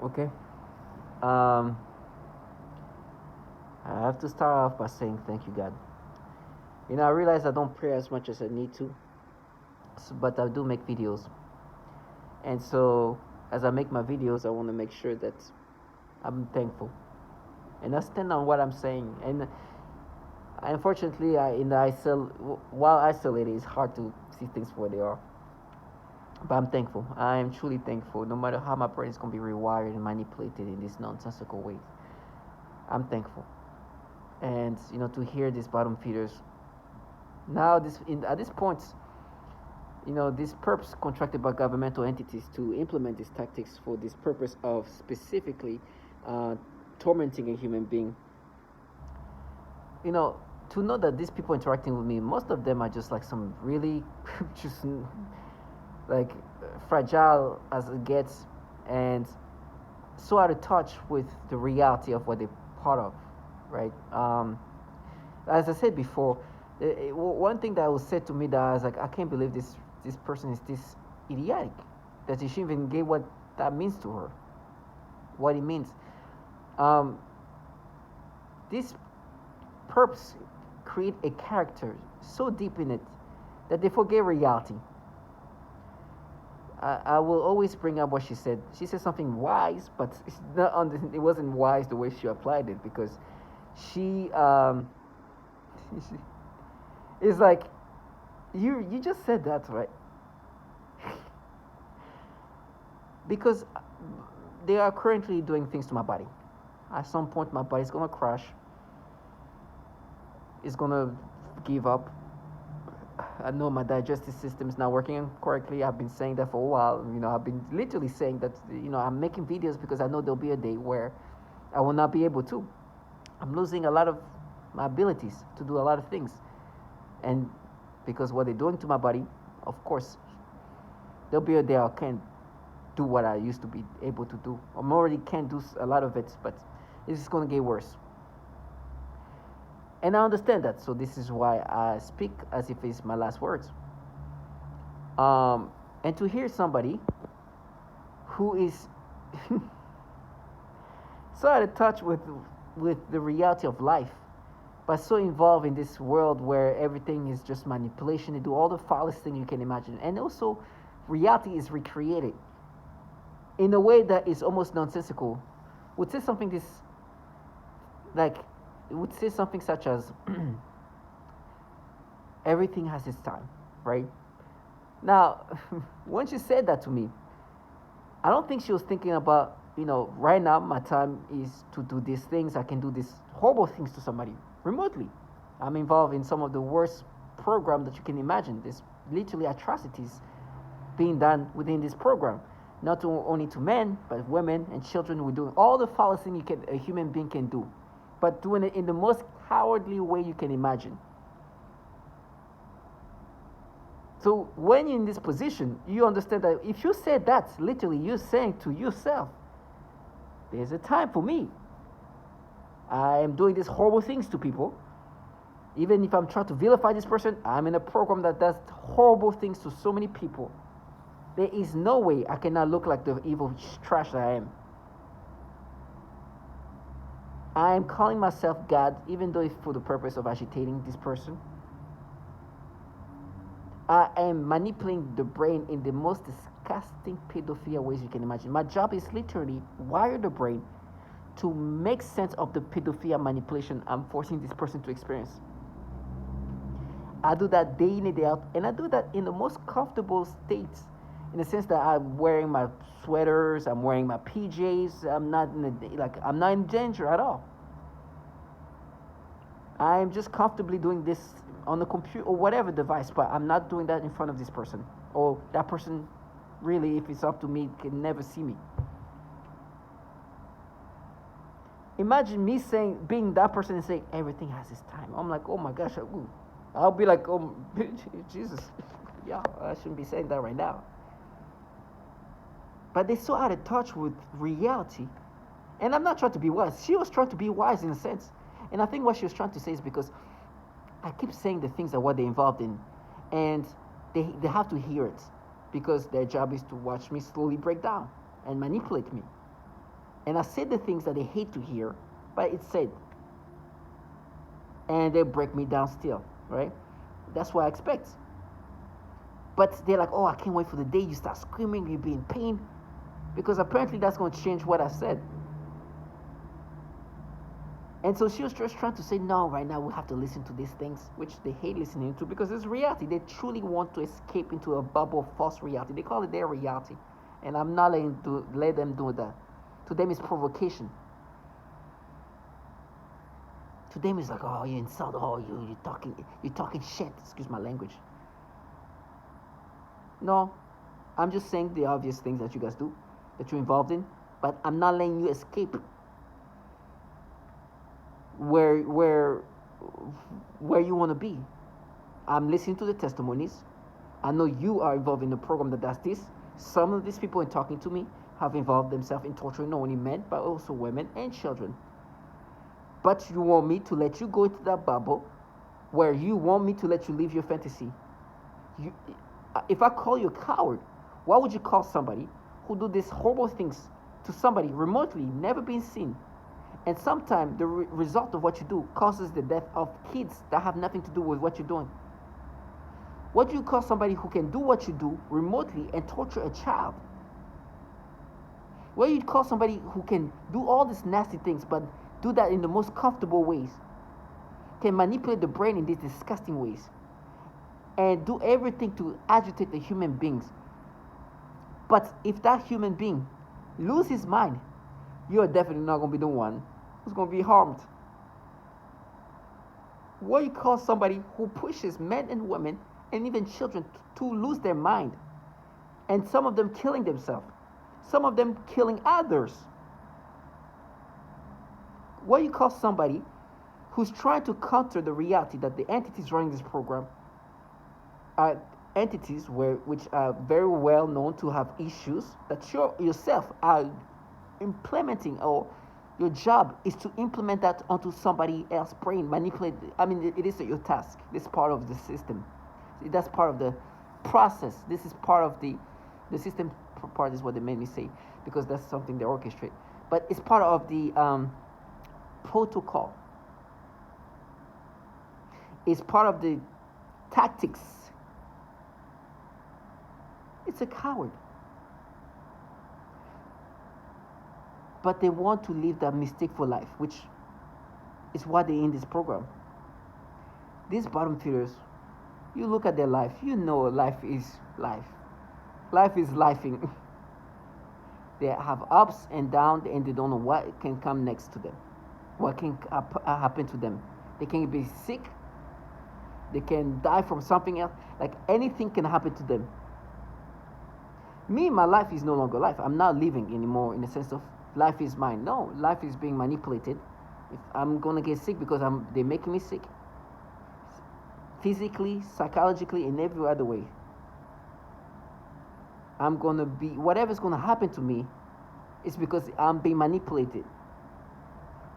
Okay. Um, I have to start off by saying thank you, God. I realize I don't pray as much as I need to, but I do make videos. And so, as I make my videos, I want to make sure that I'm thankful. And I stand on what I'm saying. And unfortunately, while isolated, it's hard to see things for what they are. But I'm thankful. I am truly thankful. No matter how my brain is going to be rewired and manipulated in these nonsensical ways, I'm thankful. And to hear these bottom feeders now, at this point, these perps contracted by governmental entities to implement these tactics for this purpose of specifically uh, tormenting a human being. You know, to know that these people interacting with me, most of them are just like some really just like fragile as it gets, and so out of touch with the reality of what they're part of, right? As I said before, one thing that was said to me that I was like, I can't believe this person is this idiotic that she even gave what that means to her, what it means. Um, these perps create a character so deep in it that they forget reality. I will always bring up what she said. She said something wise, but it wasn't wise the way she applied it because she it's like you just said that, right? Because they are currently doing things to my body. At some point, my body's gonna crash. It's gonna give up. I know my digestive system is not working correctly. I've been saying that for a while. I've been literally saying that. I'm making videos because I know there'll be a day where I will not be able to. I'm losing a lot of my abilities to do a lot of things, and because what they're doing to my body, of course, there'll be a day I can't do what I used to be able to do. I'm already can't do a lot of it, but it's just gonna get worse. And I understand that, so this is why I speak as if it's my last words. And to hear somebody who is so out of touch with the reality of life, but so involved in this world where everything is just manipulation, they do all the foulest thing you can imagine, and also reality is recreated in a way that is almost nonsensical. Would say something this like it would say something such as everything has its time, right? Now, when she said that to me, I don't think she was thinking about, right now my time is to do these things. I can do these horrible things to somebody remotely. I'm involved in some of the worst program that you can imagine. There's literally atrocities being done within this program. Not to, only to men, but women and children. We're doing all the foulest thing a human being can do, but doing it in the most cowardly way you can imagine. So when you're in this position, you understand that if you say that, literally you're saying to yourself, there's a time for me. I am doing these horrible things to people. Even if I'm trying to vilify this person, I'm in a program that does horrible things to so many people. There is no way I cannot look like the evil trash that I am. I am calling myself God, even though it's for the purpose of agitating this person. I am manipulating the brain in the most disgusting pedophilia ways you can imagine. My job is literally wire the brain to make sense of the pedophilia manipulation I'm forcing this person to experience. I do that day in and day out, and I do that in the most comfortable states, in the sense that I'm wearing my sweaters, I'm wearing my PJs, I'm not in danger at all. I'm just comfortably doing this on the computer or whatever device, but I'm not doing that in front of this person. Or that person, really, if it's up to me, can never see me. Imagine me being that person and saying everything has its time. I'm like, oh my gosh, I'll be like, oh, Jesus, yeah, I shouldn't be saying that right now. But they're so out of touch with reality. And I'm not trying to be wise. She was trying to be wise in a sense. And I think what she was trying to say is because I keep saying the things that what they're involved in, and they have to hear it because their job is to watch me slowly break down and manipulate me. And I say the things that they hate to hear, but it's said. And they break me down still, right? That's what I expect. But they're like, oh, I can't wait for the day you start screaming, you be in pain. Because apparently that's going to change what I said. And so she was just trying to say, no, right now we have to listen to these things, which they hate listening to because it's reality. They truly want to escape into a bubble of false reality. They call it their reality. And I'm not let them do that. To them, it's provocation. To them, it's like, oh, you insult, oh, you're talking shit. Excuse my language. No, I'm just saying the obvious things that you guys do, that you're involved in, but I'm not letting you escape where you want to be. I'm listening to the testimonies. I know you are involved in a program that does this. Some of these people in talking to me have involved themselves in torturing not only men but also women and children. But you want me to let you go into that bubble where you want me to let you live your fantasy. If I call you a coward, why would you call somebody who do these horrible things to somebody remotely, never been seen? And sometimes the result of what you do causes the death of kids that have nothing to do with what you're doing. What do you call somebody who can do what you do remotely and torture a child? What do you call somebody who can do all these nasty things but do that in the most comfortable ways? Can manipulate the brain in these disgusting ways and do everything to agitate the human beings. But if that human being loses his mind, you are definitely not going to be the one who's going to be harmed. What do you call somebody who pushes men and women and even children to lose their mind? And some of them killing themselves. Some of them killing others. What do you call somebody who's trying to counter the reality that the entities running this program are entities which are very well known to have issues that you yourself are implementing, or your job is to implement that onto somebody else's brain, manipulate. I mean, it is your task. This is part of the system. That's part of the process. This is part of the system part is what they made me say, because that's something they orchestrate. But it's part of the protocol. It's part of the tactics. It's a coward. But they want to live that mistake-for life, which is why they're in this program. These bottom feeders, you look at their life, you know life is life. Life is lifing. They have ups and downs, and they don't know what can come next to them. What can happen to them. They can be sick. They can die from something else. Like anything can happen to them. Me, my life is no longer life. I'm not living anymore in the sense of life is mine. No, life is being manipulated. If I'm going to get sick because they're making me sick. Physically, psychologically, in every other way. I'm going to be, whatever's going to happen to me is because I'm being manipulated.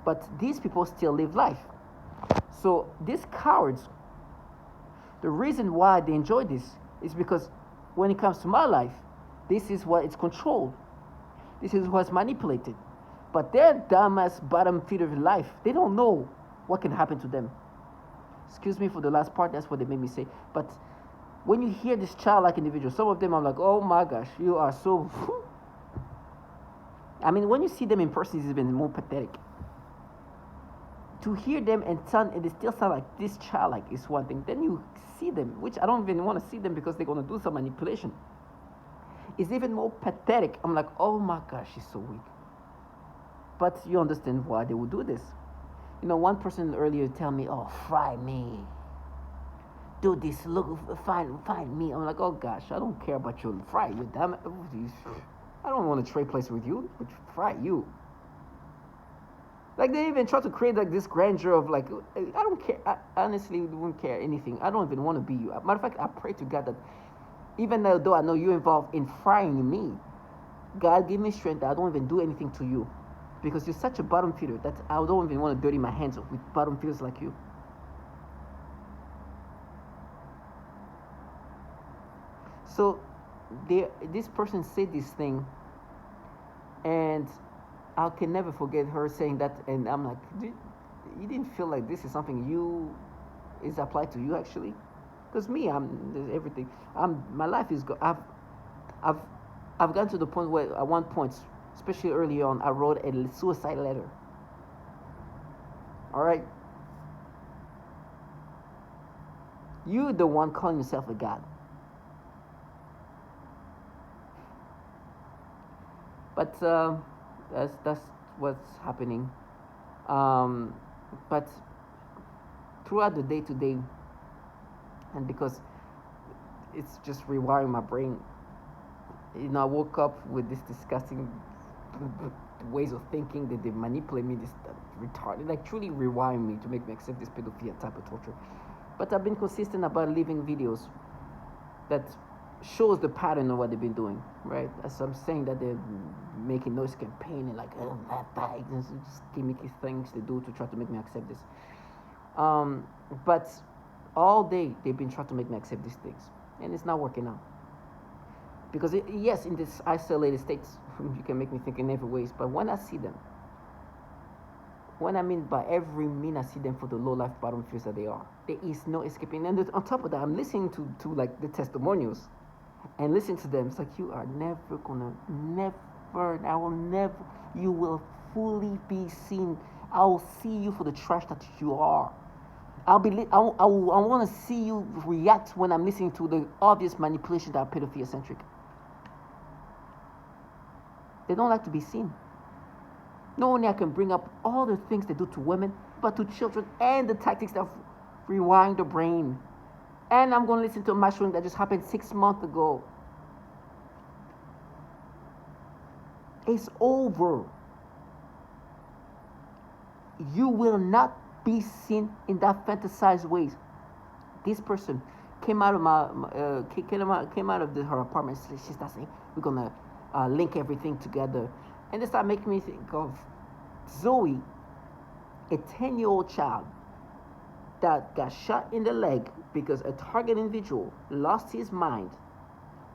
But these people still live life. So these cowards, the reason why they enjoy this is because when it comes to my life, this is what it's controlled. This is what's manipulated. But their dumbass bottom feeder of life, they don't know what can happen to them. Excuse me for the last part, that's what they made me say. But when you hear this childlike individual, some of them I'm like, oh my gosh, you are so... I mean, when you see them in person, it's even more pathetic. To hear them and they still sound like this childlike is one thing. Then you see them, which I don't even want to see them because they're going to do some manipulation. It's even more pathetic. I'm like, oh my gosh, she's so weak. But you understand why they would do this. You know, one person earlier tell me, oh, fry me. Do this, look, find me. I'm like, oh gosh, I don't care about your fry. You damn it. I don't want to trade place with you. But fry you. Like they even try to create like this grandeur of like, I don't care. I honestly wouldn't care anything. I don't even want to be you. Matter of fact, I pray to God that even though I know you're involved in frying me, God give me strength that I don't even do anything to you. Because you're such a bottom feeder that I don't even want to dirty my hands with bottom feeders like you. So this person said this thing, and I can never forget her saying that, and I'm like, you didn't feel like this is something you is applied to you actually? Because me, I'm everything. My life is I've I've gotten to the point where at one point, especially early on, I wrote a suicide letter. All right, you the one calling yourself a god, but that's what's happening. Um, but throughout the day to day, and because it's just rewiring my brain, I woke up with this disgusting ways of thinking that they manipulate me, this retarded, like truly rewiring me to make me accept this pedophilia type of torture. But I've been consistent about leaving videos that shows the pattern of what they've been doing, right? As I'm saying that they're making noise campaign and like, oh, bad, just gimmicky things they do to try to make me accept this. But all day they've been trying to make me accept these things, and it's not working out. Because yes, in this isolated states, you can make me think in every ways. But when I see them, when I mean by every mean I see them for the low life bottom fears that they are, there is no escaping. And on top of that, I'm listening to like the testimonials, and listening to them. It's like you are never gonna, never, I will never. You will fully be seen. I will see you for the trash that you are. I want to see you react when I'm listening to the obvious manipulation that are pedophilia centric. They don't like to be seen. Not only I can bring up all the things they do to women, but to children and the tactics that rewiring the brain. And I'm going to listen to a mass shooting that just happened 6 months ago. It's over. You will not be seen in that fantasized ways. This person came out of came out of her apartment. She started saying, "We're gonna link everything together," and they start making me think of Zoe, a 10-year-old child that got shot in the leg because a target individual lost his mind,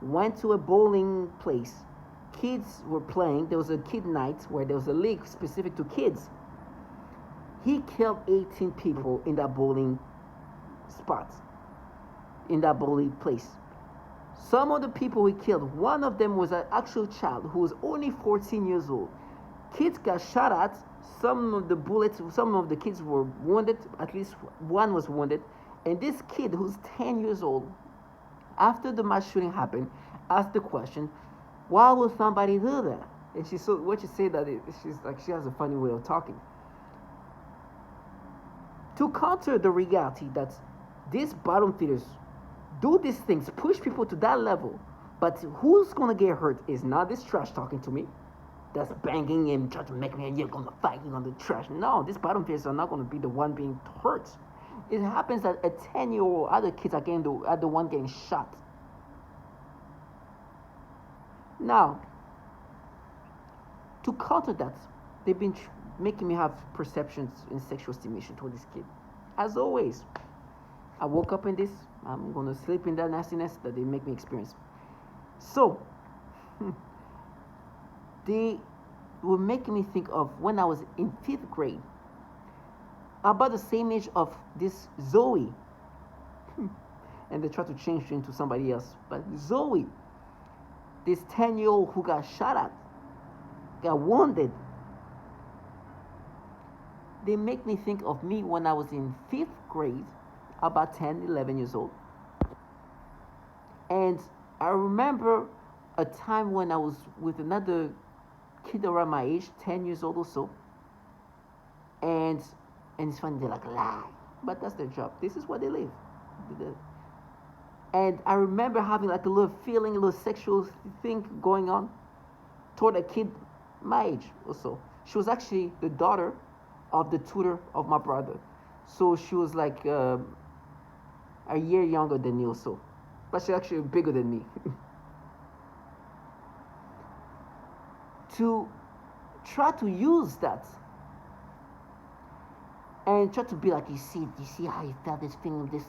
went to a bowling place. Kids were playing. There was a kid night where there was a league specific to kids. He killed 18 people in that bowling spot, in that bowling place. Some of the people he killed, one of them was an actual child who was only 14 years old. Kids got shot at. Some of the kids were wounded. At least one was wounded. And this kid, who's 10 years old, after the mass shooting happened, asked the question, why would somebody do that? And she said that she's like, she has a funny way of talking. To counter the reality that these bottom feeders do these things, push people to that level, but who's gonna get hurt is not this trash talking to me, that's banging and trying to make me, and you're gonna fight, you're gonna trash. No, these bottom feeders are not gonna be the one being hurt. It happens that a 10-year-old, other kids are the one getting shot. Now, to counter that, they've been making me have perceptions in sexual stimulation toward this kid. As always, I woke up in this, I'm gonna sleep in that nastiness that they make me experience. So, they were making me think of when I was in 5th grade, about the same age of this Zoe. And they tried to change her into somebody else. But Zoe, this 10-year-old who got shot at, got wounded, they make me think of me when I was in 5th grade, about 10, 11 years old. And I remember a time when I was with another kid around my age, 10 years old or so. And it's funny, they're like, lie. But that's their job. This is what they live. And I remember having like a little feeling, a little sexual thing going on toward a kid my age or so. She was actually the daughter of the tutor of my brother. So she was like a year younger than me or so. But she's actually bigger than me. To try to use that and try to be like, you see how you felt this feeling of this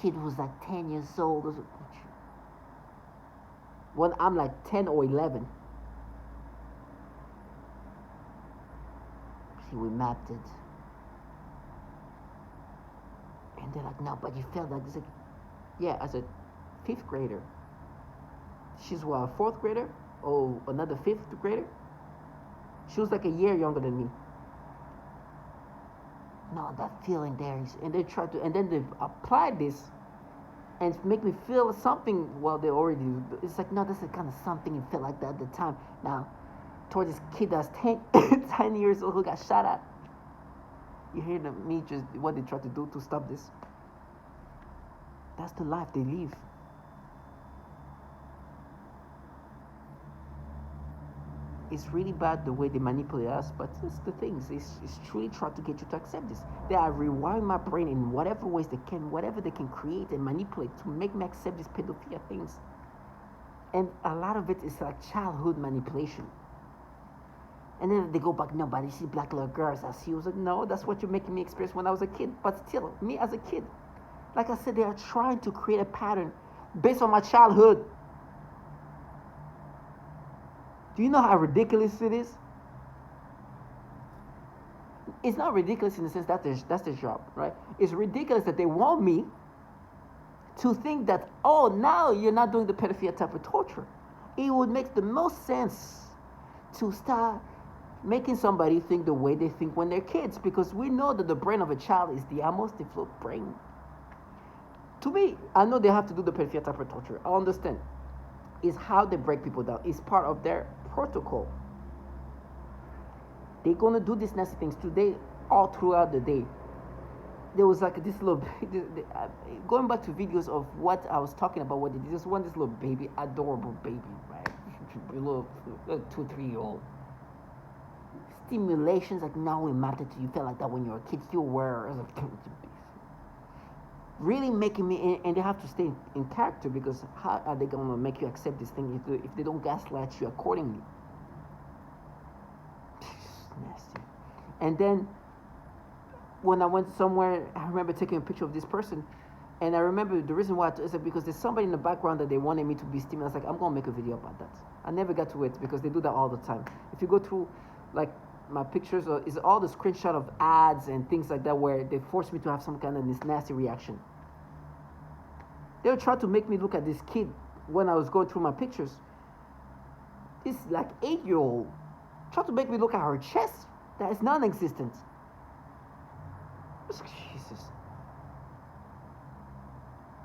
kid who's like 10 years old. When I'm like 10 or 11. see, we mapped it. And they're like, no, but you felt like this. Like, yeah, as a fifth grader. She's what, a fourth grader? Oh, another fifth grader? She was like a year younger than me. No, that feeling there is, and they try to, and then they apply this and make me feel something. Well, they already, it's like, no, this is kind of something you felt like that at the time. Now, toward this kid that's 10, 10 years old who got shot at. You hear me just what they try to do to stop this. That's the life they live. It's really bad the way they manipulate us, but it's the things. It's truly trying to get you to accept this. They are rewiring my brain in whatever ways they can, whatever they can create and manipulate to make me accept these pedophilia things. And a lot of it is like childhood manipulation. And then they go back, no, but you see black little girls. I see. I was like, no, that's what you're making me experience when I was a kid. But still, me as a kid, like I said, they are trying to create a pattern based on my childhood. Do you know how ridiculous it is? It's not ridiculous in the sense that that's their job, right? It's ridiculous that they want me to think that, oh, now you're not doing the pedophilia type of torture. It would make the most sense to start making somebody think the way they think when they're kids, because we know that the brain of a child is the most developed brain. To me, I know they have to do the pedophilia type of torture. I understand. It's how they break people down. It's part of their protocol. They're gonna do these nasty things today, all throughout the day. There was like this little, going back to videos of what I was talking about, what they did. This little baby, adorable baby, right? A little 2-3-year-old. Stimulations like now we matter to you. Felt like that when you were a kid. You were really making me, and they have to stay in character, because how are they gonna make you accept this thing if they don't gaslight you accordingly? Nasty. And then when I went somewhere, I remember taking a picture of this person, and I remember the reason why is because there's somebody in the background that they wanted me to be stimulated. I was like, I'm gonna make a video about that. I never got to it because they do that all the time. If you go through like my pictures, is all the screenshot of ads and things like that where they force me to have some kind of this nasty reaction. They would try to make me look at this kid when I was going through my pictures. This like 8-year-old tried to make me look at her chest that is non-existent. Jesus.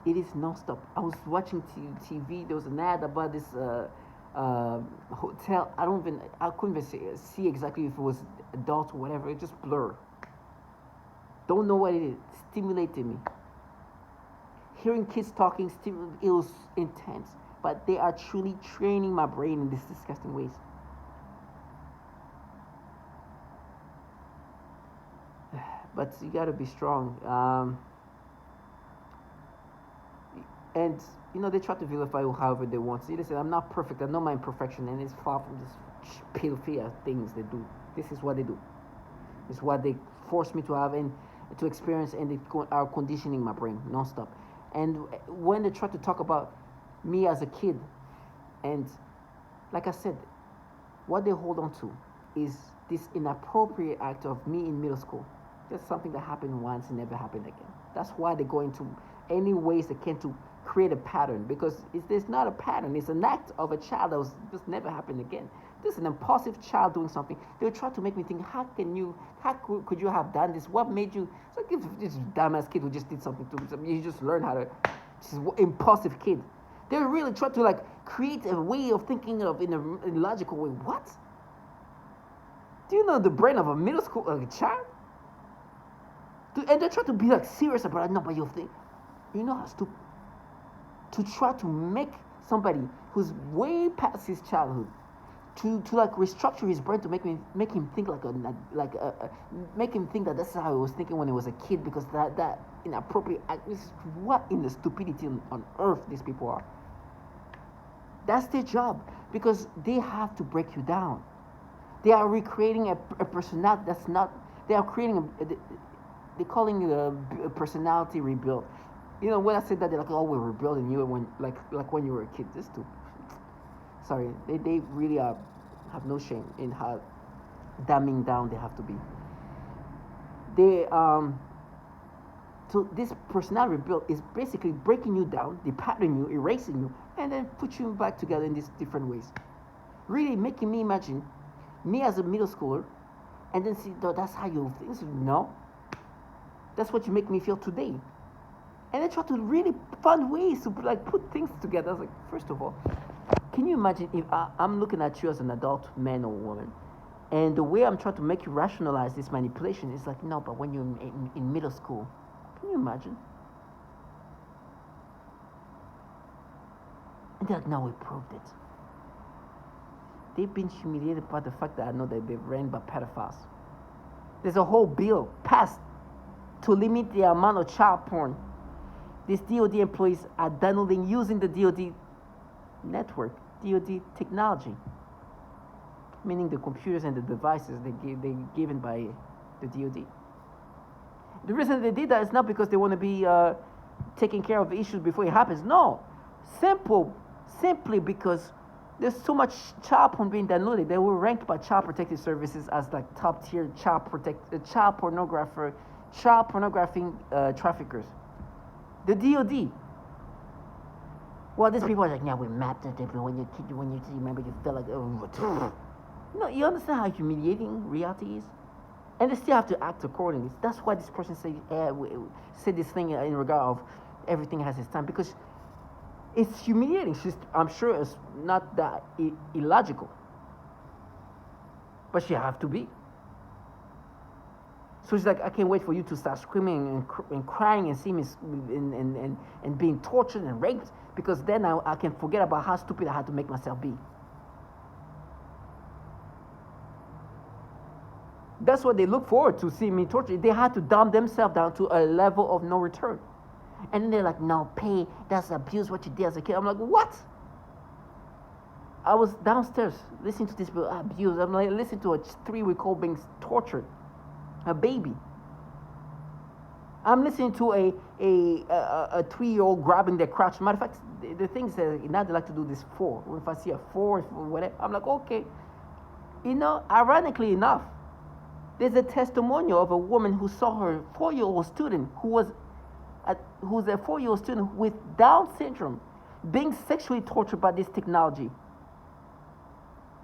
It is non-stop. I was watching TV. There was an ad about this hotel. I couldn't even see exactly if it was adult or whatever. It just blurred. Don't know what it is. Stimulated me. Hearing kids talking, it was intense. But they are truly training my brain in these disgusting ways. But you gotta be strong. And they try to vilify you however they want. See, they say I'm not perfect. I know my imperfection, and it's far from this pedophilia things they do. This is what they do. It's what they force me to have and to experience, and they are conditioning my brain nonstop. And when they try to talk about me as a kid, and like I said, what they hold on to is this inappropriate act of me in middle school. Just something that happened once and never happened again. That's why they go into any ways they can to create a pattern, because there's not a pattern. It's an act of a child that was just never happened again. This is an impulsive child doing something. They would try to make me think, how could you have done this? What made you? It's like if this dumbass kid who just did something to him, you just learn how to. This is impulsive kid. They really try to like create a way of thinking of in a logical way. What? Do you know the brain of a middle school child? And they try to be like serious about it. No, but you think, you know how stupid. To try to make somebody who's way past his childhood, to like restructure his brain to make him think make him think that that's how he was thinking when he was a kid, because that inappropriate act. This is what in the stupidity on earth these people are. That's their job, because they have to break you down. They are recreating a personality that's not. They are creating they're calling it a personality rebuild. When I said that, they're like, oh, we're rebuilding you when when you were a kid. This too. Sorry, they really have no shame in how dumbing down they have to be. they so this personality rebuild is basically breaking you down, depattering you, erasing you, and then put you back together in these different ways. Really making me imagine me as a middle schooler, and then see that's how you think. No, that's what you make me feel today. And then try to really find ways to like put things together. I was like, first of all, can you imagine if I'm looking at you as an adult man or woman, and the way I'm trying to make you rationalize this manipulation is like, no, but when you're in middle school, can you imagine? And they're like, no, we proved it. They've been humiliated by the fact that I know that they've ran by pedophiles. There's a whole bill passed to limit the amount of child porn these DoD employees are downloading using the DoD network, DoD technology, meaning the computers and the devices they're given by the DoD. The reason they did that is not because they want to be taking care of issues before it happens. No, simply because there's so much child porn being downloaded. They were ranked by Child Protective Services as like top tier child pornography traffickers. The DoD. Well, these people are like, yeah, we mapped it different. When you remember, you feel like, oh, no, you understand how humiliating reality is, and they still have to act accordingly. That's why this person said this thing in regard of everything has its time, because it's humiliating. I'm sure it's not that illogical, but she have to be. So she's like, I can't wait for you to start screaming and crying and see me and being tortured and raped, because then I can forget about how stupid I had to make myself be. That's what they look forward to, see me tortured. They had to dumb themselves down to a level of no return. And then they're like, no, pay, that's abuse what you did as a kid. I'm like, what? I was downstairs listening to this abuse. I'm like, listening to a 3-week-old being tortured. A baby. I'm listening to a 3-year-old grabbing their crotch. Matter of fact, the thing is that now they like to do this 4. If I see a 4 or whatever, I'm like, okay. You know, ironically enough, there's a testimonial of a woman who saw her 4-year-old student who's a 4-year-old student with Down syndrome being sexually tortured by this technology.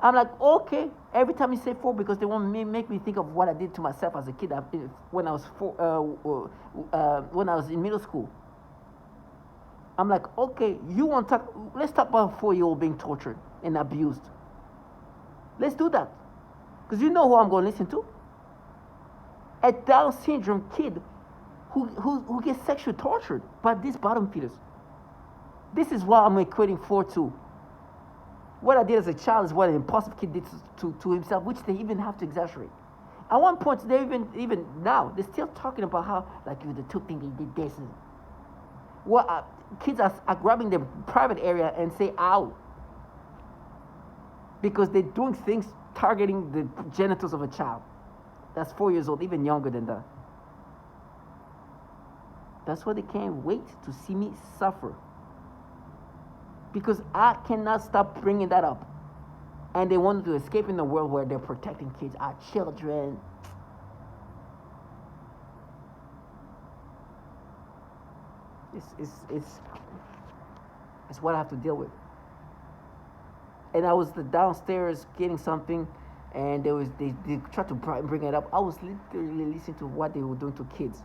I'm like, okay. Every time you say 4, because they want to make me think of what I did to myself as a kid when I was when I was in middle school. I'm like, okay, you want to talk? Let's talk about a 4-year-old being tortured and abused. Let's do that, because you know who I'm going to listen to. A Down syndrome kid who gets sexually tortured by these bottom feeders. This is what I'm equating 4 to. What I did as a child is what an impulsive kid did to himself, which they even have to exaggerate. At one point, they even now, they're still talking about how, like, the 2 things they did this. Well, kids are grabbing their private area and say, ow. Because they're doing things targeting the genitals of a child. That's 4 years old, even younger than that. That's why they can't wait to see me suffer. Because I cannot stop bringing that up. And they wanted to escape in a world where they're protecting kids, our children. It's what I have to deal with. And I was downstairs getting something, and they tried to bring it up. I was literally listening to what they were doing to kids.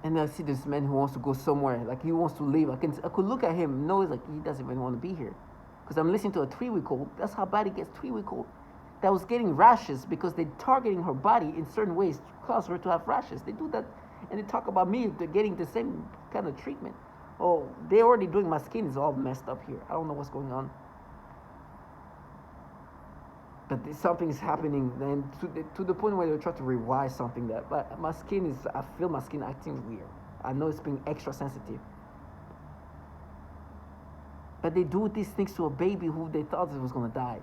And I see this man who wants to go somewhere, like he wants to leave. I could look at him, know it's like he doesn't even want to be here. Because I'm listening to a 3-week-old. That's how bad it gets, 3-week-old. That was getting rashes because they're targeting her body in certain ways to cause her to have rashes. They do that, and they talk about me getting the same kind of treatment. Oh, they're already doing, my skin is all messed up here. I don't know what's going on. But something is happening, and to the point where they're trying to rewire something but my skin is, I feel my skin acting weird. I know it's being extra sensitive. But they do these things to a baby who they thought was going to die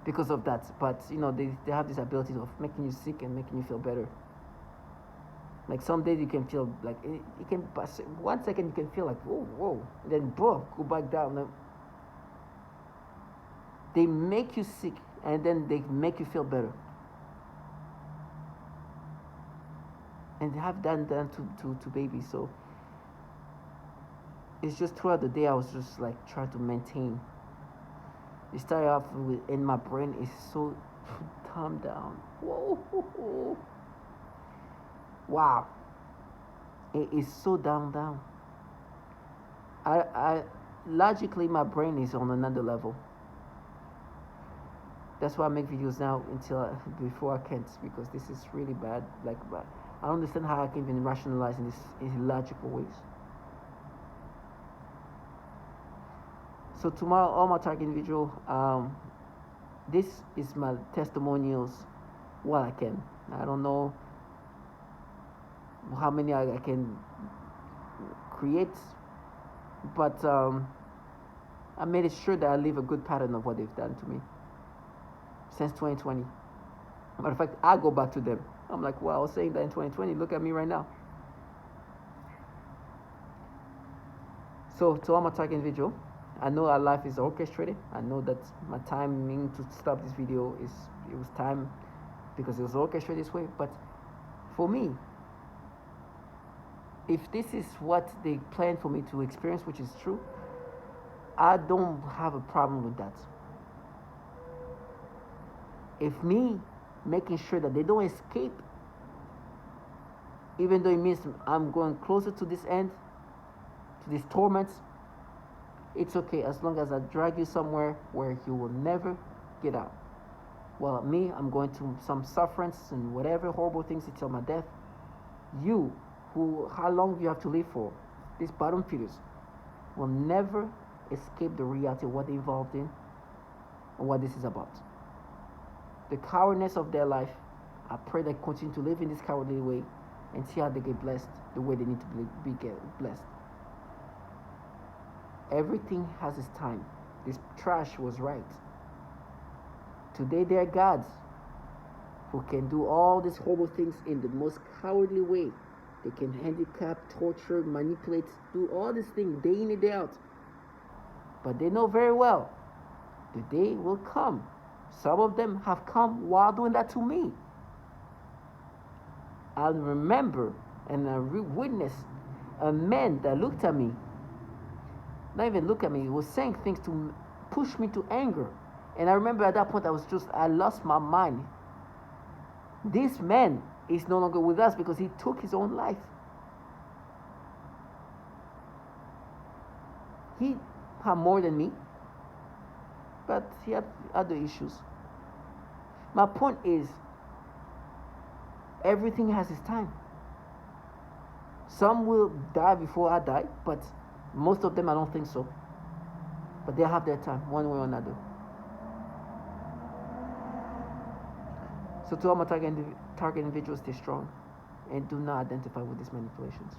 because of that. But, you know, they have this ability of making you sick and making you feel better. Like some days you can feel like, you can, 1 second you can feel like, whoa, and then boom, go back down. They make you sick, and then they make you feel better. and have done to babies. So it's just throughout the day I was just like trying to maintain. It started off with, and my brain is so calm down. Whoa, wow, it is so down. I logically my brain is on another level. That's why I make videos now before I can't, because this is really bad. Like, but I don't understand how I can even rationalize in this in logical ways. So to all my target individual, this is my testimonials. What I can. I don't know how many I can create, but I made it sure that I leave a good pattern of what they've done to me since 2020. Matter of fact, I go back to them. I'm like, well, I was saying that in 2020. Look at me right now. So to all my target individual, I know our life is orchestrated. I know that my timing to stop this video it was time because it was orchestrated this way. But for me, if this is what they plan for me to experience, which is true, I don't have a problem with that. If me making sure that they don't escape, even though it means I'm going closer to this end, to these torments, it's okay as long as I drag you somewhere where you will never get out. Well, me, I'm going to some sufferance and whatever horrible things until my death. You, how long you have to live for, these bottom feeders will never escape the reality of what they're involved in and what this is about. The cowardness of their life, I pray they continue to live in this cowardly way and see how they get blessed the way they need to get blessed. Everything has its time. This trash was right. Today they are gods who can do all these horrible things in the most cowardly way. They can handicap, torture, manipulate, do all these things day in and day out. But they know very well the day will come. Some of them have come while doing that to me. I remember and I witnessed a man that looked at me, not even look at me, he was saying things to push me to anger. And I remember at that point I lost my mind. This man is no longer with us because he took his own life. He had more than me, but he had other issues. My point is, everything has its time. Some will die before I die, but most of them I don't think so. But they'll have their time, one way or another. So to all my target individuals, stay strong and do not identify with these manipulations.